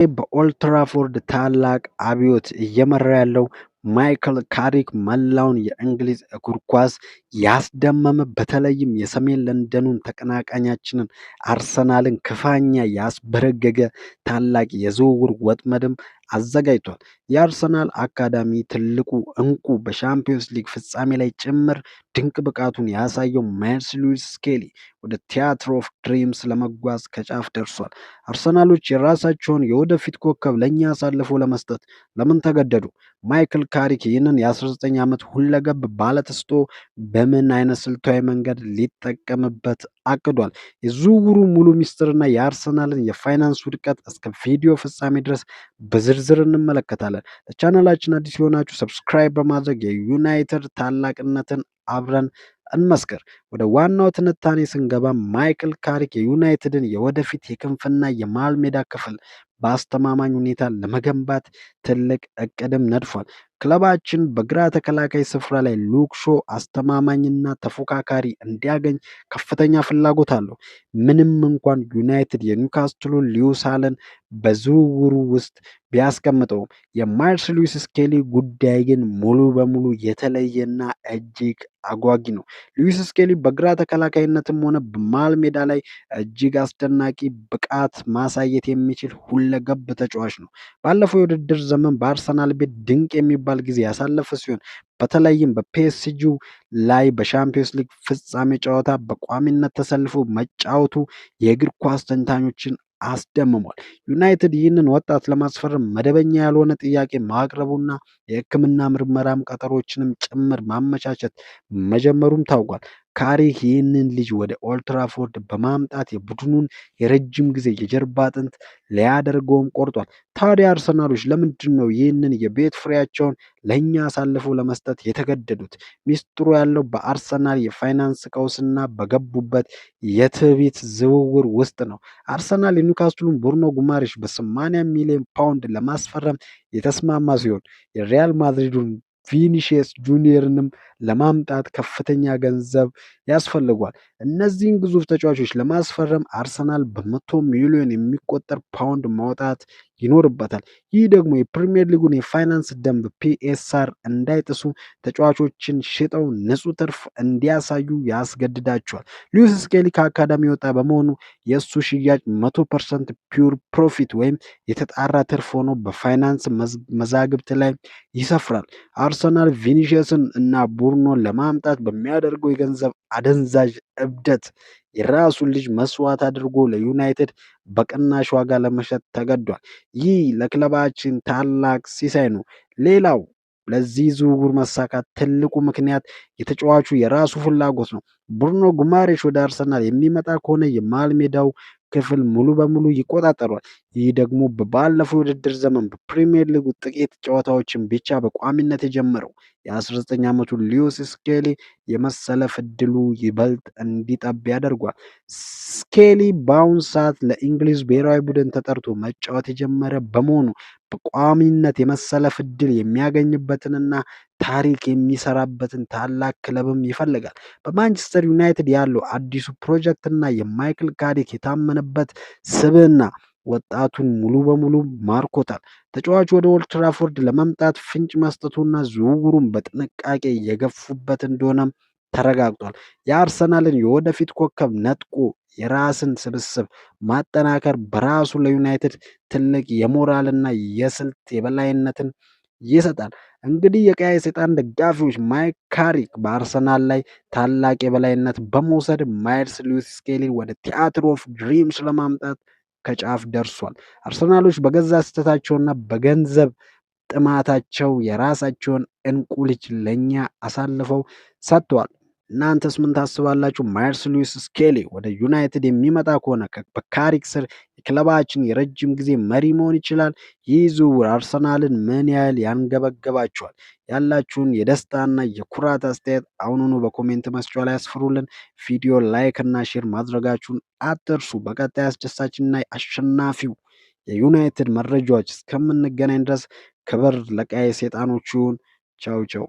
በኦልድ ትራፎርድ ታላቅ አብዮት እየመራ ያለው ማይክል ካሪክ መላውን የእንግሊዝ እግር ኳስ ያስደመመ በተለይም የሰሜን ለንደኑን ተቀናቃኛችንን አርሰናልን ክፉኛ ያስበረገገ ታላቅ የዝውውር ወጥመድም አዘጋጅቷል። የአርሰናል አካዳሚ ትልቁ እንቁ በሻምፒዮንስ ሊግ ፍጻሜ ላይ ጭምር ድንቅ ብቃቱን ያሳየው ማይልስ ሉዊስ ስኬሊ ወደ ቲያትር ኦፍ ድሪምስ ለመጓዝ ከጫፍ ደርሷል። አርሰናሎች የራሳቸውን የወደፊት ኮከብ ለእኛ አሳልፎ ለመስጠት ለምን ተገደዱ? ማይክል ካሪክ ይህንን የ19 ዓመት ሁለገብ ባለተስጦ በምን አይነት ስልታዊ መንገድ ሊጠቀምበት አቅዷል? የዝውውሩ ሙሉ ሚስጥርና የአርሰናልን የፋይናንስ ውድቀት እስከ ቪዲዮ ፍጻሜ ድረስ በዝርዝር እንመለከታለን። ለቻናላችን አዲስ የሆናችሁ ሰብስክራይብ በማድረግ የዩናይትድ ታላቅነትን አብረን እንመስክር። ወደ ዋናው ትንታኔ ስንገባ ማይክል ካሪክ የዩናይትድን የወደፊት የክንፍና የመሃል ሜዳ ክፍል በአስተማማኝ ሁኔታ ለመገንባት ትልቅ እቅድም ነድፏል። ክለባችን በግራ ተከላካይ ስፍራ ላይ ሉክ ሾው አስተማማኝና ተፎካካሪ እንዲያገኝ ከፍተኛ ፍላጎት አለው። ምንም እንኳን ዩናይትድ የኒውካስትሉን ሊዩስ ሃልን በዝውውሩ ውስጥ ቢያስቀምጠውም የማይልስ ሉዊስ ስኬሊ ጉዳይ ግን ሙሉ በሙሉ የተለየና እጅግ አጓጊ ነው። ሉዊስ ስኬሊ በግራ ተከላካይነትም ሆነ በመሃል ሜዳ ላይ እጅግ አስደናቂ ብቃት ማሳየት የሚችል ሁለገብ ተጫዋች ነው። ባለፈው የውድድር ዘመን በአርሰናል ቤት ድንቅ የሚባል ጊዜ ያሳለፈ ሲሆን በተለይም በፒኤስጂው ላይ በሻምፒዮንስ ሊግ ፍጻሜ ጨዋታ በቋሚነት ተሰልፎ መጫወቱ የእግር ኳስ ተንታኞችን አስደምሟል። ዩናይትድ ይህንን ወጣት ለማስፈረም መደበኛ ያልሆነ ጥያቄ ማቅረቡና የሕክምና ምርመራም ቀጠሮችንም ጭምር ማመቻቸት መጀመሩም ታውቋል። ካሪክ ይህንን ልጅ ወደ ኦልድ ትራፎርድ በማምጣት የቡድኑን የረጅም ጊዜ የጀርባ አጥንት ሊያደርገውም ቆርጧል። ታዲያ አርሰናሎች ለምንድን ነው ይህንን የቤት ፍሬያቸውን ለእኛ አሳልፈው ለመስጠት የተገደዱት? ሚስጥሩ ያለው በአርሰናል የፋይናንስ ቀውስና በገቡበት የትዕቢት ዝውውር ውስጥ ነው። አርሰናል የኒውካስትሉን ብሩኖ ጉማሬሽ በ80 ሚሊዮን ፓውንድ ለማስፈረም የተስማማ ሲሆን የሪያል ማድሪዱን ቪኒሺየስ ጁኒየርንም ለማምጣት ከፍተኛ ገንዘብ ያስፈልጓል። እነዚህን ግዙፍ ተጫዋቾች ለማስፈረም አርሰናል በ100 ሚሊዮን የሚቆጠር ፓውንድ ማውጣት ይኖርበታል። ይህ ደግሞ የፕሪሚየር ሊጉን የፋይናንስ ደንብ ፒኤስአር እንዳይጥሱ ተጫዋቾችን ሽጠው ንጹህ ትርፍ እንዲያሳዩ ያስገድዳቸዋል። ሉዊስ ስኬሊ ከአካዳሚ የወጣ በመሆኑ የእሱ ሽያጭ 100% ፒውር ፕሮፊት ወይም የተጣራ ትርፍ ሆኖ በፋይናንስ መዛግብት ላይ ይሰፍራል። አርሰናል ቪኒሺየስን እና ቡርኖን ለማምጣት በሚያደርገው የገንዘብ አደንዛዥ እብደት የራሱን ልጅ መስዋዕት አድርጎ ለዩናይትድ በቅናሽ ዋጋ ለመሸጥ ተገዷል። ይህ ለክለባችን ታላቅ ሲሳይ ነው። ሌላው ለዚህ ዝውውር መሳካት ትልቁ ምክንያት የተጫዋቹ የራሱ ፍላጎት ነው። ብሩኖ ጉማሬሽ ወደ አርሰናል የሚመጣ ከሆነ የመሃል ሜዳው ክፍል ሙሉ በሙሉ ይቆጣጠሯል። ይህ ደግሞ ባለፈው የውድድር ዘመን በፕሪሚየር ሊጉ ጥቂት ጨዋታዎችን ብቻ በቋሚነት የጀመረው የ19 ዓመቱ ሉዊስ ስኬሊ የመሰለፍ ዕድሉ ይበልጥ እንዲጠብ ያደርጓል። ስኬሊ በአሁኑ ሰዓት ለእንግሊዝ ብሔራዊ ቡድን ተጠርቶ መጫወት የጀመረ በመሆኑ በቋሚነት የመሰለፍ ዕድል የሚያገኝበትንና ታሪክ የሚሰራበትን ታላቅ ክለብም ይፈልጋል። በማንቸስተር ዩናይትድ ያለው አዲሱ ፕሮጀክትና የማይክል ካሪክ የታመነበት ስብዕና ወጣቱን ሙሉ በሙሉ ማርኮታል። ተጫዋቹ ወደ ኦልድ ትራፎርድ ለመምጣት ፍንጭ መስጠቱና ዝውውሩን በጥንቃቄ የገፉበት እንደሆነም ተረጋግጧል። የአርሰናልን የወደፊት ኮከብ ነጥቆ የራስን ስብስብ ማጠናከር በራሱ ለዩናይትድ ትልቅ የሞራልና የስልት የበላይነትን ይሰጣል። እንግዲህ የቀያይ ሰይጣን ደጋፊዎች ማይክ ካሪክ በአርሰናል ላይ ታላቅ የበላይነት በመውሰድ ማይልስ ሉዊስ ስኬሊን ወደ ቲያትር ኦፍ ድሪምስ ለማምጣት ከጫፍ ደርሷል። አርሰናሎች በገዛ ስህተታቸውና በገንዘብ ጥማታቸው የራሳቸውን እንቁ ልጅ ለእኛ አሳልፈው ሰጥተዋል። እናንተስ ምን ታስባላችሁ? ማይልስ ሉዊስ ስኬሊ ወደ ዩናይትድ የሚመጣ ከሆነ በካሪክ ስር የክለባችን የረጅም ጊዜ መሪ መሆን ይችላል? ይህ ዝውውር አርሰናልን ምን ያህል ያንገበገባቸዋል? ያላችሁን የደስታና የኩራት አስተያየት አሁኑኑ በኮሜንት መስጫው ላይ ያስፍሩልን። ቪዲዮ ላይክ እና ሼር ማድረጋችሁን አትርሱ። በቀጣይ አስደሳችና አሸናፊው የዩናይትድ መረጃዎች እስከምንገናኝ ድረስ ክብር ለቀያይ ሰይጣኖች ይሁን። ቻው ቻው።